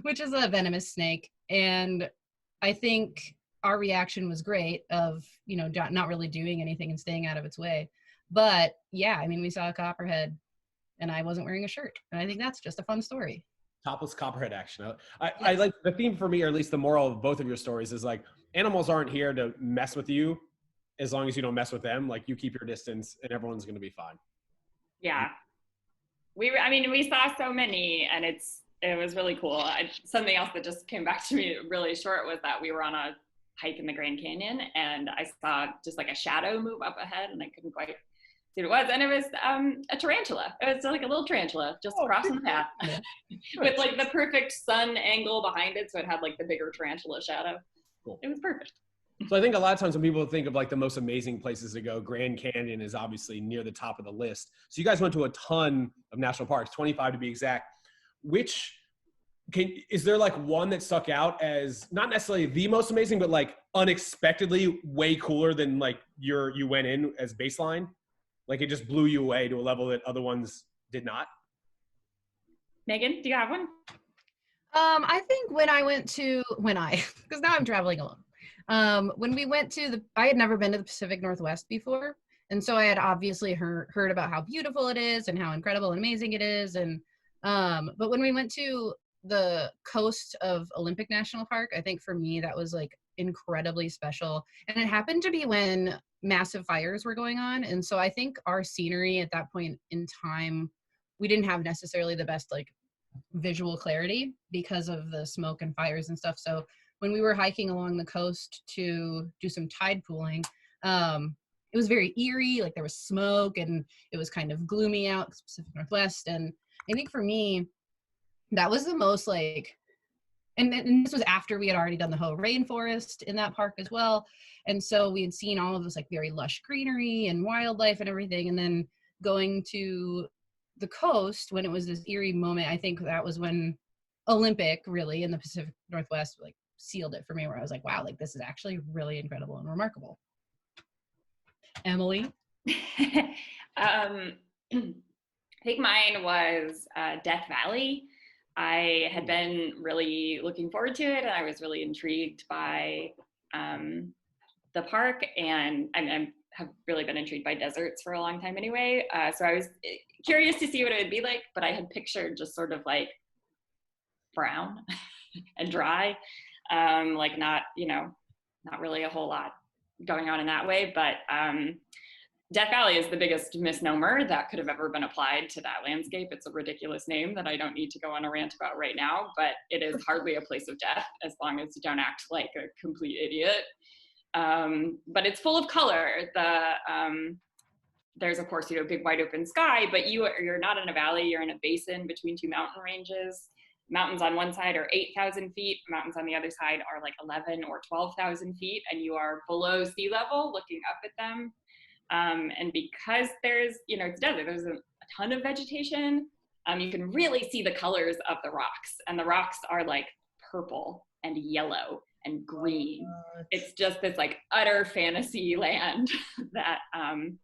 Speaker 3: which is a venomous snake. And I think our reaction was great of, you know, not really doing anything and staying out of its way. But yeah, I mean, we saw a copperhead and I wasn't wearing a shirt. And I think that's just a fun story.
Speaker 1: Topless copperhead action. I like the theme for me, or at least the moral of both of your stories is like, animals aren't here to mess with you as long as you don't mess with them. Like, you keep your distance and everyone's going to be fine.
Speaker 2: Yeah. We saw so many, and it was really cool. Something else that just came back to me really short was that we were on a hike in the Grand Canyon, and I saw just like a shadow move up ahead, and I couldn't quite see what it was, and it was a tarantula. It was like a little tarantula just crossing the path with like the perfect sun angle behind it, so it had like the bigger tarantula shadow. Cool. It was perfect.
Speaker 1: So I think a lot of times when people think of like the most amazing places to go, Grand Canyon is obviously near the top of the list. So you guys went to a ton of national parks, 25 to be exact. Is there like one that stuck out as not necessarily the most amazing, but like unexpectedly way cooler than like you went in as baseline? Like it just blew you away to a level that other ones did not?
Speaker 2: Megan, do you have one?
Speaker 3: I think because now I'm traveling alone. When we went I had never been to the Pacific Northwest before. And so I had obviously heard about how beautiful it is and how incredible and amazing it is. And, but when we went to the coast of Olympic National Park, I think for me, that was like incredibly special. And it happened to be when massive fires were going on. And so I think our scenery at that point in time, we didn't have necessarily the best like visual clarity because of the smoke and fires and stuff. So when we were hiking along the coast to do some tide pooling, it was very eerie, like there was smoke and it was kind of gloomy out, Pacific Northwest. And I think for me, that was the most like, and this was after we had already done the whole rainforest in that park as well. And so we had seen all of this like very lush greenery and wildlife and everything. And then going to the coast when it was this eerie moment, I think that was when Olympic really in the Pacific Northwest like sealed it for me, where I was like, wow, like this is actually really incredible and remarkable. Emily?
Speaker 2: I think mine was Death Valley. I had been really looking forward to it, and I was really intrigued by the park, and I have really been intrigued by deserts for a long time anyway. So I was curious to see what it would be like, but I had pictured just sort of like brown and dry, like not really a whole lot going on in that way. But Death Valley is the biggest misnomer that could have ever been applied to that landscape. It's a ridiculous name that I don't need to go on a rant about right now, but it is hardly a place of death as long as you don't act like a complete idiot. But it's full of color. There's of course, big wide open sky, but you're not in a valley, you're in a basin between two mountain ranges. Mountains on one side are 8,000 feet, mountains on the other side are like 11 or 12,000 feet, and you are below sea level looking up at them. And because there's, it's desert, there's a ton of vegetation, you can really see the colors of the rocks. And the rocks are like purple and yellow and green. It's just this like utter fantasy land that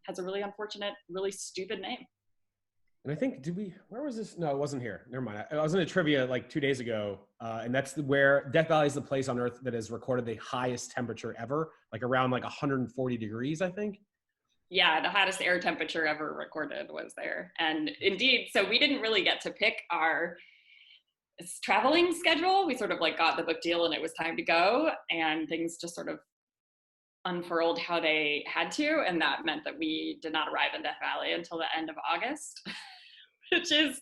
Speaker 2: has a really unfortunate, really stupid name.
Speaker 1: And I think, where was this? No, it wasn't here. Never mind. I was in a trivia like 2 days ago, and that's where Death Valley is the place on Earth that has recorded the highest temperature ever, like around like 140 degrees, I think.
Speaker 2: Yeah, the hottest air temperature ever recorded was there. And indeed, so we didn't really get to pick our traveling schedule. We sort of like got the book deal and it was time to go, and things just sort of unfurled how they had to. And that meant that we did not arrive in Death Valley until the end of August, which is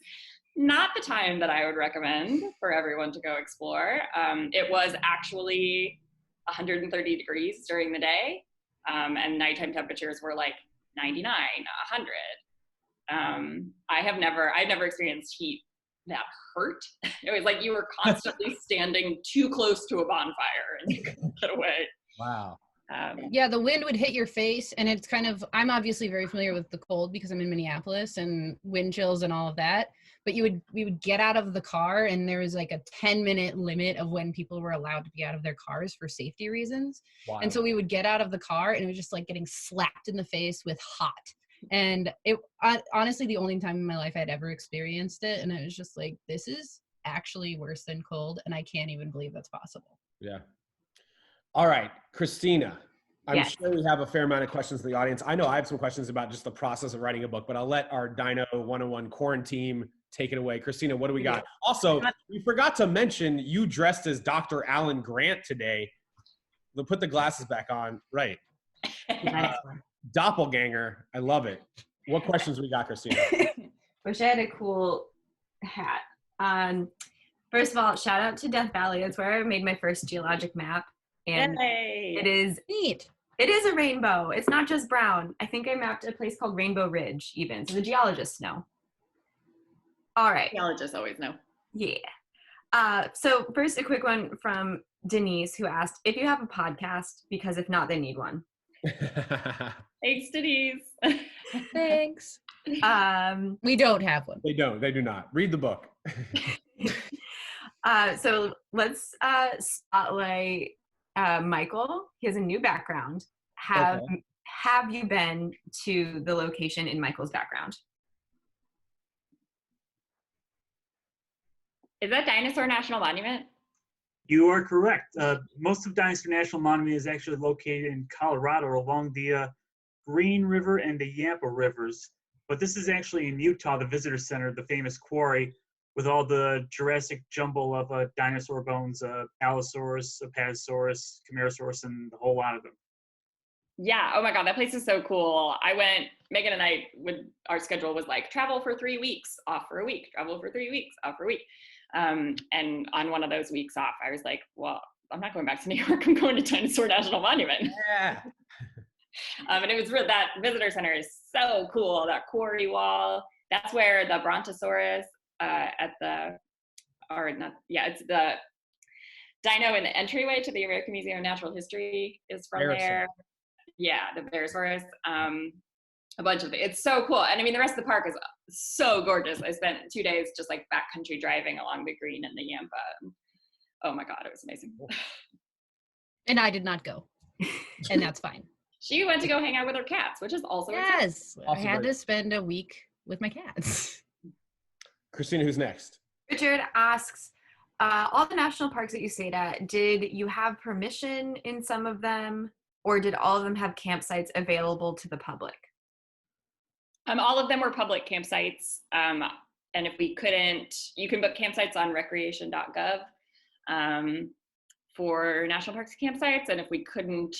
Speaker 2: not the time that I would recommend for everyone to go explore. It was actually 130 degrees during the day. And nighttime temperatures were like 99, 100. I'd never experienced heat that hurt. It was like you were constantly standing too close to a bonfire and you couldn't get away.
Speaker 1: Wow.
Speaker 3: Yeah, the wind would hit your face, and it's I'm obviously very familiar with the cold because I'm in Minneapolis and wind chills and all of that. But we would get out of the car, and there was like a 10-minute limit of when people were allowed to be out of their cars for safety reasons. Wow. And so we would get out of the car, and it was just like getting slapped in the face with hot. And it honestly the only time in my life I'd ever experienced it, and it was just like, this is actually worse than cold, and I can't even believe that's possible.
Speaker 1: Yeah. All right, Christina, I'm
Speaker 4: Yes.
Speaker 1: sure we have a fair amount of questions from the audience. I know I have some questions about just the process of writing a book, but I'll let our Dino 101 quarantine take it away. Christina, what do we got? Also, we forgot to mention you dressed as Dr. Alan Grant today. We'll put the glasses back on. Right. Doppelganger. I love it. What questions we got, Christina?
Speaker 4: Wish I had a cool hat. First of all, shout out to Death Valley. That's where I made my first geologic map. And
Speaker 2: Yay.
Speaker 4: It is
Speaker 3: neat.
Speaker 4: It is a rainbow. It's not just brown. I think I mapped a place called Rainbow Ridge even. So the geologists know. All right.
Speaker 2: Geologists always know.
Speaker 4: Yeah. So first, a quick one from Denise, who asked if you have a podcast, because if not, they need one.
Speaker 2: Thanks, Denise.
Speaker 3: Thanks. We don't have one.
Speaker 1: They don't. They do not. Read the book.
Speaker 4: So let's spotlight Michael. He has a new background. Have you been to the location in Michael's background?
Speaker 2: Is that Dinosaur National Monument?
Speaker 5: You are correct. Most of Dinosaur National Monument is actually located in Colorado along the Green River and the Yampa rivers. But this is actually in Utah, the visitor center, the famous quarry with all the Jurassic jumble of dinosaur bones, Allosaurus, Apatosaurus, Camarasaurus, and the whole lot of them.
Speaker 2: Yeah. Oh my God, that place is so cool. I went, Megan and I, our schedule was like travel for 3 weeks, off for a week, travel for 3 weeks, off for a week. And on one of those weeks off, I was like, well, I'm not going back to New York. I'm going to Dinosaur National Monument.
Speaker 1: Yeah.
Speaker 2: And it was real, that visitor center is so cool. That quarry wall, that's where the Brontosaurus it's the dino in the entryway to the American Museum of Natural History is from there. Yeah, the Bearsaurus. A bunch of it. It's so cool. And I mean, the rest of the park is so gorgeous. I spent 2 days just like backcountry driving along the Green and the Yampa. Oh my God, it was amazing.
Speaker 3: And I did not go. And that's fine.
Speaker 2: She went to go hang out with her cats, which is also
Speaker 3: yes.
Speaker 1: Also
Speaker 3: I had to spend a week with my cats.
Speaker 1: Christina, who's next?
Speaker 4: Richard asks, all the national parks that you stayed at, did you have permission in some of them, or did all of them have campsites available to the public?
Speaker 2: All of them were public campsites. And if we couldn't, you can book campsites on recreation.gov for national parks campsites. And if we couldn't,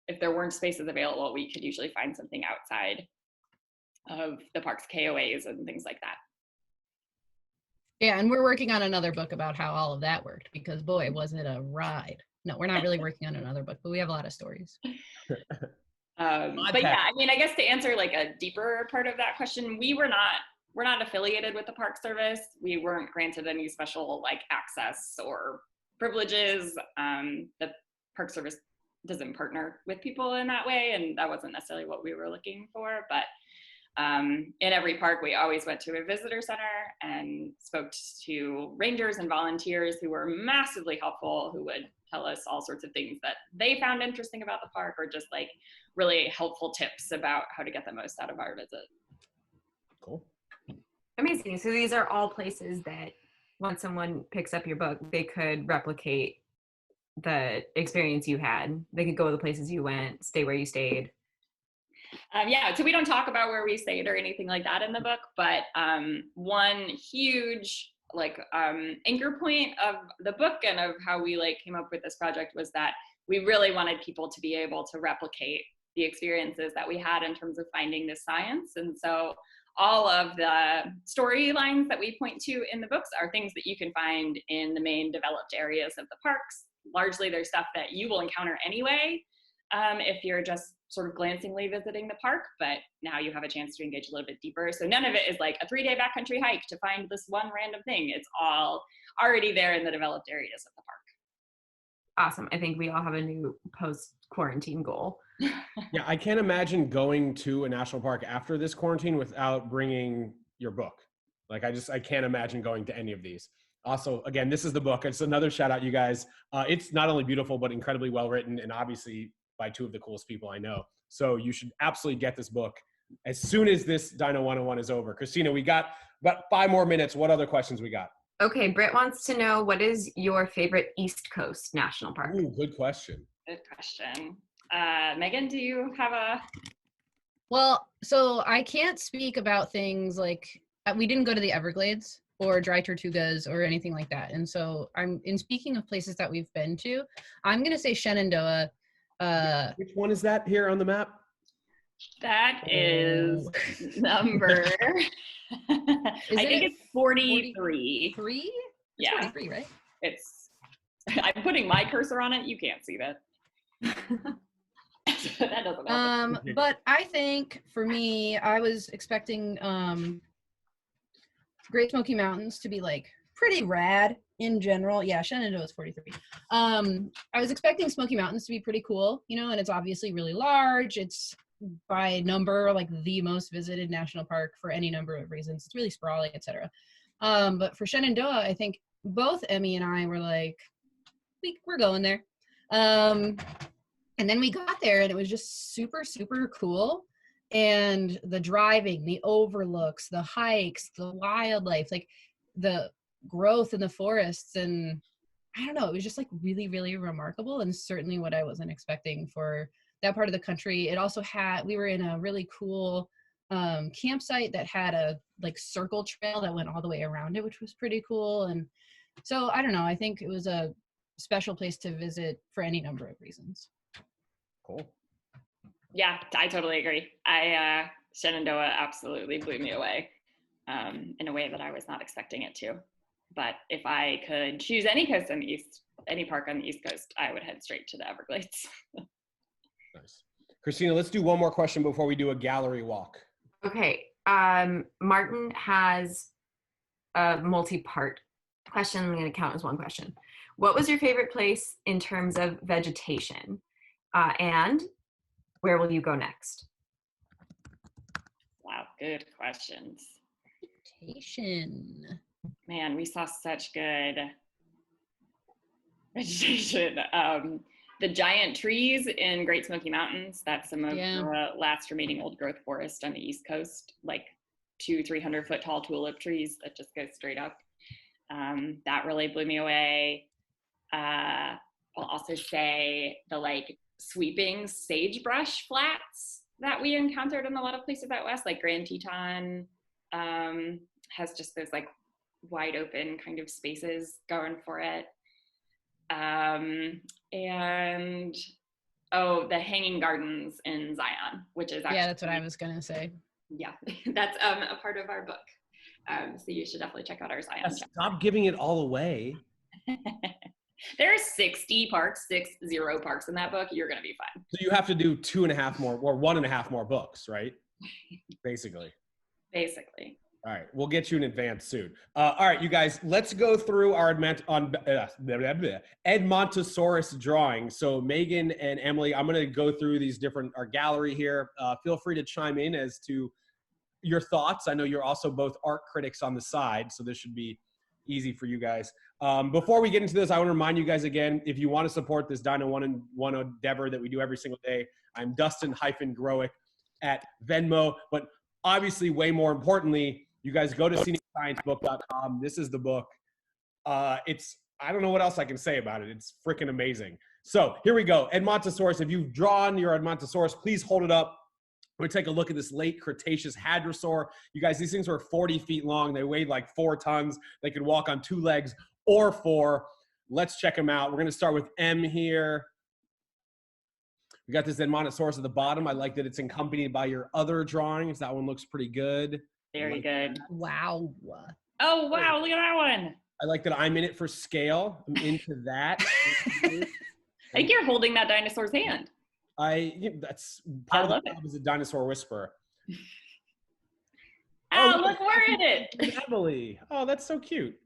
Speaker 2: if there weren't spaces available, we could usually find something outside of the park's KOAs and things like that.
Speaker 3: Yeah, and we're working on another book about how all of that worked, because boy, was it a ride. No, we're not really working on another book, but we have a lot of stories.
Speaker 2: But yeah, I mean, I guess to answer like a deeper part of that question, we're not affiliated with the Park Service. We weren't granted any special like access or privileges. The Park Service doesn't partner with people in that way, and that wasn't necessarily what we were looking for. But in every park, we always went to a visitor center and spoke to rangers and volunteers who were massively helpful, who would tell us all sorts of things that they found interesting about the park, or just like really helpful tips about how to get the most out of our visit.
Speaker 1: Cool.
Speaker 4: Amazing. So these are all places that once someone picks up your book, they could replicate the experience you had. They could go to the places you went, stay where you stayed.
Speaker 2: Yeah, so we don't talk about where we stayed or anything like that in the book, but one huge anchor point of the book and of how we came up with this project was that we really wanted people to be able to replicate the experiences that we had in terms of finding this science. And so all of the storylines that we point to in the books are things that you can find in the main developed areas of the parks. Largely, there's stuff that you will encounter anyway if you're just sort of glancingly visiting the park, but now you have a chance to engage a little bit deeper. So none of it is like a 3-day backcountry hike to find this one random thing. It's all already there in the developed areas of the park.
Speaker 4: Awesome. I think we all have a new post-quarantine goal.
Speaker 1: Yeah, I can't imagine going to a national park after this quarantine without bringing your book. I can't imagine going to any of these. Also, again, this is the book. It's another shout out, you guys. It's not only beautiful, but incredibly well written, and obviously by two of the coolest people I know. So you should absolutely get this book as soon as this Dino 101 is over. Christina, we got about 5 more minutes. What other questions we got?
Speaker 4: Okay, Britt wants to know, what is your favorite East Coast national park?
Speaker 1: Ooh, good question.
Speaker 2: Good question. Megan, do you have a...
Speaker 3: Well, so I can't speak about things like, we didn't go to the Everglades or Dry Tortugas or anything like that. And so in speaking of places that we've been to, I'm going to say Shenandoah.
Speaker 1: Which one is that here on the map?
Speaker 2: That is number, I think it's 43.
Speaker 3: 3?
Speaker 2: Yeah.
Speaker 3: 43, right?
Speaker 2: I'm putting my cursor on it. You can't see that. That doesn't help.
Speaker 3: But I think for me, I was expecting Great Smoky Mountains to be pretty rad in general. Yeah, Shenandoah is 43. I was expecting Smoky Mountains to be pretty cool, and it's obviously really large. It's by number the most visited national park for any number of reasons. It's really sprawling, etc. But for Shenandoah, I think both Emmy and I were we're going there. And then we got there and it was just super, super cool. And the driving, the overlooks, the hikes, the wildlife, the growth in the forests, and I don't know, it was just really, really remarkable, and certainly what I wasn't expecting for that part of the country. It also we were in a really cool campsite that had a circle trail that went all the way around it, which was pretty cool. And so I don't know, I think it was a special place to visit for any number of reasons.
Speaker 1: Cool.
Speaker 2: Yeah, I totally agree. Shenandoah absolutely blew me away in a way that I was not expecting it to. But if I could choose any park on the East Coast, I would head straight to the Everglades.
Speaker 1: Nice. Christina, let's do one more question before we do a gallery walk.
Speaker 4: Okay. Martin has a multi-part question. I'm going to count as one question. What was your favorite place in terms of vegetation? And where will you go next?
Speaker 2: Wow, good questions.
Speaker 3: Vegetation.
Speaker 2: Man, we saw such good vegetation. The giant trees in Great Smoky Mountains, that's some of the last remaining old growth forest on the East Coast, 200-300 foot tall tulip trees that just go straight up. That really blew me away. I'll also say the sweeping sagebrush flats that we encountered in a lot of places out west, Grand Teton has just those wide open kind of spaces going for it. And the hanging gardens in Zion, which is actually,
Speaker 3: yeah, that's what I was gonna say.
Speaker 2: Yeah, that's a part of our book. So you should definitely check out our science.
Speaker 1: Stop giving it all away.
Speaker 2: There's 60 parks, 60 parks in that book. You're going to be fine.
Speaker 1: So you have to do 2.5 more or 1.5 more books, right? Basically. All right, we'll get you in advance soon. All right, you guys, let's go through our Edmontosaurus drawing. So Megan and Emily, I'm going to go through these our gallery here. Feel free to chime in as to your thoughts. I know you're also both art critics on the side, so this should be easy for you guys. Before we get into this, I want to remind you guys again, if you want to support this Dino 1-on-1 endeavor that we do every single day, I'm Dustin-Growick at Venmo. But obviously, way more importantly, you guys go to scenicScienceBook.com. This is the book. I don't know what else I can say about it. It's freaking amazing. So here we go. Edmontosaurus. If you've drawn your Edmontosaurus, please hold it up. We're going to take a look at this late Cretaceous hadrosaur. You guys, these things were 40 feet long. They weighed like 4 tons. They could walk on 2 legs or 4. Let's check them out. We're going to start with M here. We got this Edmontosaurus at the bottom. I like that it's accompanied by your other drawings. That one looks pretty good.
Speaker 2: Very good.
Speaker 3: Wow.
Speaker 2: Oh, wow. Look at that one.
Speaker 1: I like that I'm in it for scale. I'm into that.
Speaker 2: I think you're holding that dinosaur's hand.
Speaker 1: That's part of the job as a dinosaur whisperer.
Speaker 2: Oh, look, we're in it.
Speaker 1: Emily. Oh, that's so cute.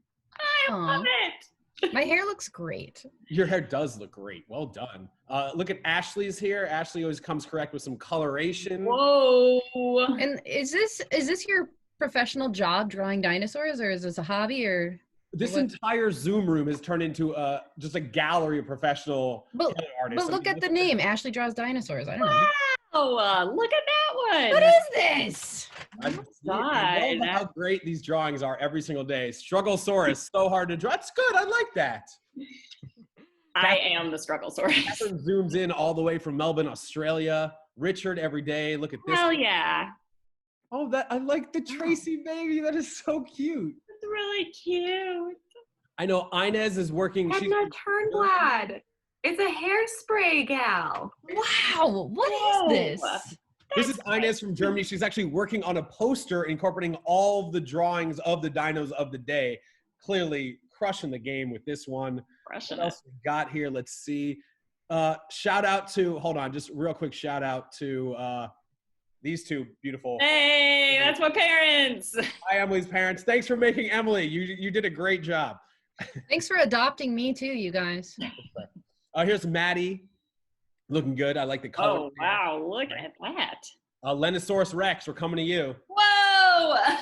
Speaker 2: I love it.
Speaker 3: My hair looks great.
Speaker 1: Your hair does look great. Well done. Look at Ashley's here. Ashley always comes correct with some coloration.
Speaker 2: Whoa.
Speaker 3: And is this your professional job, drawing dinosaurs, or is this a hobby, or?
Speaker 1: This entire Zoom room has turned into just a gallery of professional artists.
Speaker 3: But look at the name. Ashley draws dinosaurs. I don't know.
Speaker 2: Oh, look at that one.
Speaker 3: What is this?
Speaker 1: I love how great these drawings are every single day. Strugglesaurus, so hard to draw. That's good. I like that.
Speaker 2: I am the Strugglesaurus.
Speaker 1: Catherine zooms in all the way from Melbourne, Australia. Richard every day. Look at this.
Speaker 2: Hell yeah.
Speaker 1: Oh, I like the Tracy baby. That is so cute.
Speaker 2: It's really cute.
Speaker 1: I know Inez is working.
Speaker 4: Edna Turnblad. It's a hairspray gal.
Speaker 3: Wow. What is this?
Speaker 1: This is Inez from Germany. She's actually working on a poster incorporating all of the drawings of the dinos of the day. Clearly crushing the game with this one. What else we got here? Let's see. Shout out to, hold on, just real quick shout out to these two beautiful.
Speaker 2: Hey, that's my parents.
Speaker 1: Hi, Emily's parents. Thanks for making Emily. You did a great job.
Speaker 3: Thanks for adopting me too, you guys.
Speaker 1: Here's Maddie. Looking good. I like the color.
Speaker 2: Oh, wow. Look at that.
Speaker 1: Lenosaurus Rex, we're coming to you.
Speaker 2: Whoa.
Speaker 1: Oh,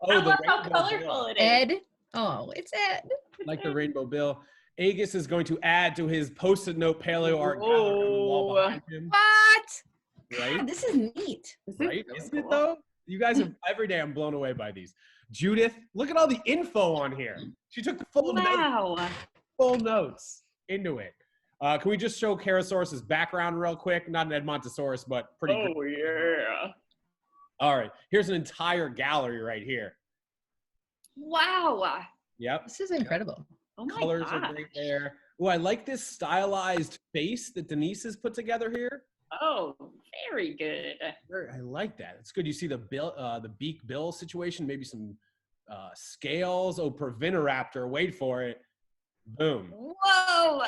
Speaker 2: I love how colorful it is.
Speaker 3: Ed. Oh, it's Ed.
Speaker 1: Like the rainbow bill. Agus is going to add to his post-it note paleo art gallery on the wall behind him.
Speaker 3: What?
Speaker 1: Right?
Speaker 3: God, this is neat.
Speaker 1: Right? Isn't it though? You guys are, every day I'm blown away by these. Judith, look at all the info on here. She took full notes into it. Can we just show Charasaurus's background real quick? Not an Edmontosaurus, but pretty good.
Speaker 2: Oh, yeah.
Speaker 1: All right. Here's an entire gallery right here.
Speaker 2: Wow.
Speaker 1: Yep.
Speaker 3: This is incredible.
Speaker 2: Oh my
Speaker 1: Colors
Speaker 2: gosh.
Speaker 1: are great there. Oh, I like this stylized face that Denise has put together here.
Speaker 2: Oh, very good.
Speaker 1: I like that. It's good. You see the bill, the beak bill situation, maybe some scales. Oh, Proviniraptor. Wait for it. Boom.
Speaker 2: Whoa.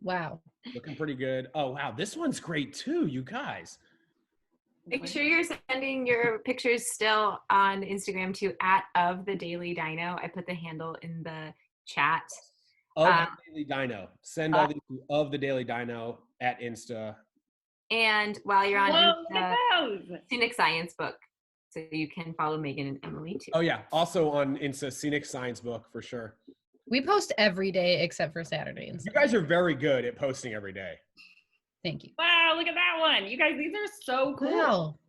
Speaker 3: Wow.
Speaker 1: Looking pretty good. Oh, wow. This one's great too, you guys.
Speaker 4: Make sure you're sending your pictures still on Instagram to @ofthedailyDino. I put the handle in the chat.
Speaker 1: Of the Daily Dino. Send all these to of the Daily Dino at Insta.
Speaker 4: And while you're on
Speaker 2: Look at
Speaker 4: Insta,
Speaker 2: those.
Speaker 4: Scenic Science book. So you can follow Megan and Emily too.
Speaker 1: Oh yeah. Also on Insta, Scenic Science book for sure.
Speaker 3: We post every day except for Saturday and
Speaker 1: You
Speaker 3: Sunday.
Speaker 1: guys are very good at posting every day.
Speaker 3: Thank you.
Speaker 2: Wow, look at that one. You guys, these are so cool.
Speaker 3: Wow.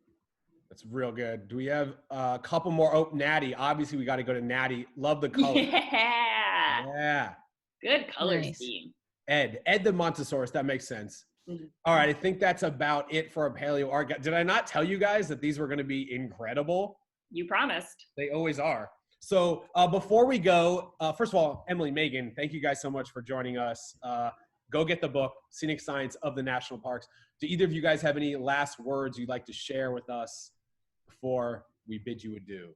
Speaker 1: That's real good. Do we have a couple more? Oh, Natty. Obviously, we got to go to Natty. Love the color.
Speaker 2: Yeah.
Speaker 1: Yeah.
Speaker 2: Good color
Speaker 3: Nice.
Speaker 2: scheme.
Speaker 1: Ed the Montosaurus. That makes sense.
Speaker 2: Mhm.
Speaker 1: All right. I think that's about it for a paleo art. Did I not tell you guys that these were going to be incredible?
Speaker 2: You promised.
Speaker 1: They always are. So before we go, first of all, Emily, Megan, thank you guys so much for joining us. Go get the book, Scenic Science of the National Parks. Do either of you guys have any last words you'd like to share with us before we bid you adieu.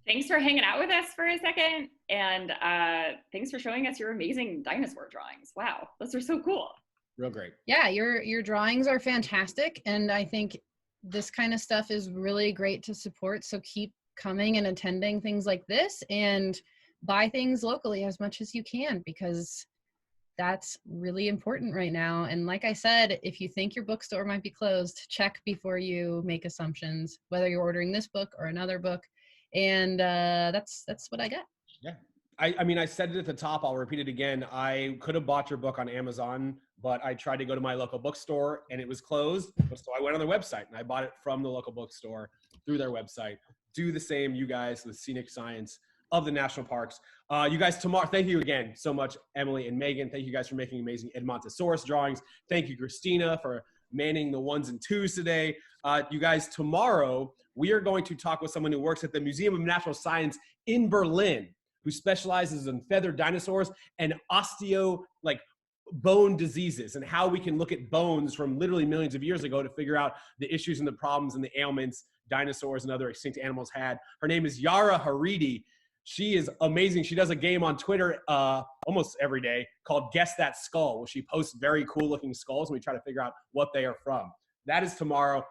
Speaker 2: Thanks for hanging out with us for a second. And thanks for showing us your amazing dinosaur drawings. Wow, those are so cool.
Speaker 1: Real great.
Speaker 3: Yeah, your drawings are fantastic. And I think this kind of stuff is really great to support. So keep coming and attending things like this and buy things locally as much as you can, because that's really important right now. And like I said, if you think your bookstore might be closed, check before you make assumptions, whether you're ordering this book or another book. And that's what I got.
Speaker 1: Yeah. I mean, I said it at the top. I'll repeat it again. I could have bought your book on Amazon, but I tried to go to my local bookstore and it was closed. So I went on their website and I bought it from the local bookstore through their website. Do the same, you guys, with Scenic Science of the National Parks. You guys, tomorrow, thank you again so much, Emily and Megan. Thank you guys for making amazing Edmontosaurus drawings. Thank you, Christina, for manning the 1s and 2s today. You guys, tomorrow, we are going to talk with someone who works at the Museum of Natural Science in Berlin, who specializes in feathered dinosaurs and bone diseases, and how we can look at bones from literally millions of years ago to figure out the issues and the problems and the ailments dinosaurs and other extinct animals had. Her name is Yara Haridi. She is amazing. She does a game on Twitter almost every day called Guess That Skull, where she posts very cool looking skulls and we try to figure out what they are from. That is tomorrow.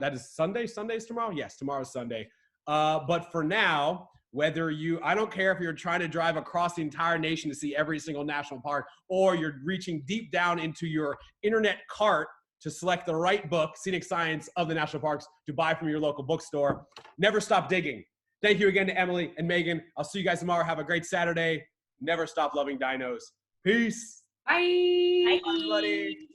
Speaker 1: That is Sunday? Sunday's tomorrow? Yes, tomorrow's Sunday. But for now, I don't care if you're trying to drive across the entire nation to see every single national park, or you're reaching deep down into your internet cart to select the right book, Scenic Science of the National Parks, to buy from your local bookstore. Never stop digging. Thank you again to Emily and Megan. I'll see you guys tomorrow. Have a great Saturday. Never stop loving dinos. Peace.
Speaker 4: Bye.
Speaker 1: Bye, everybody.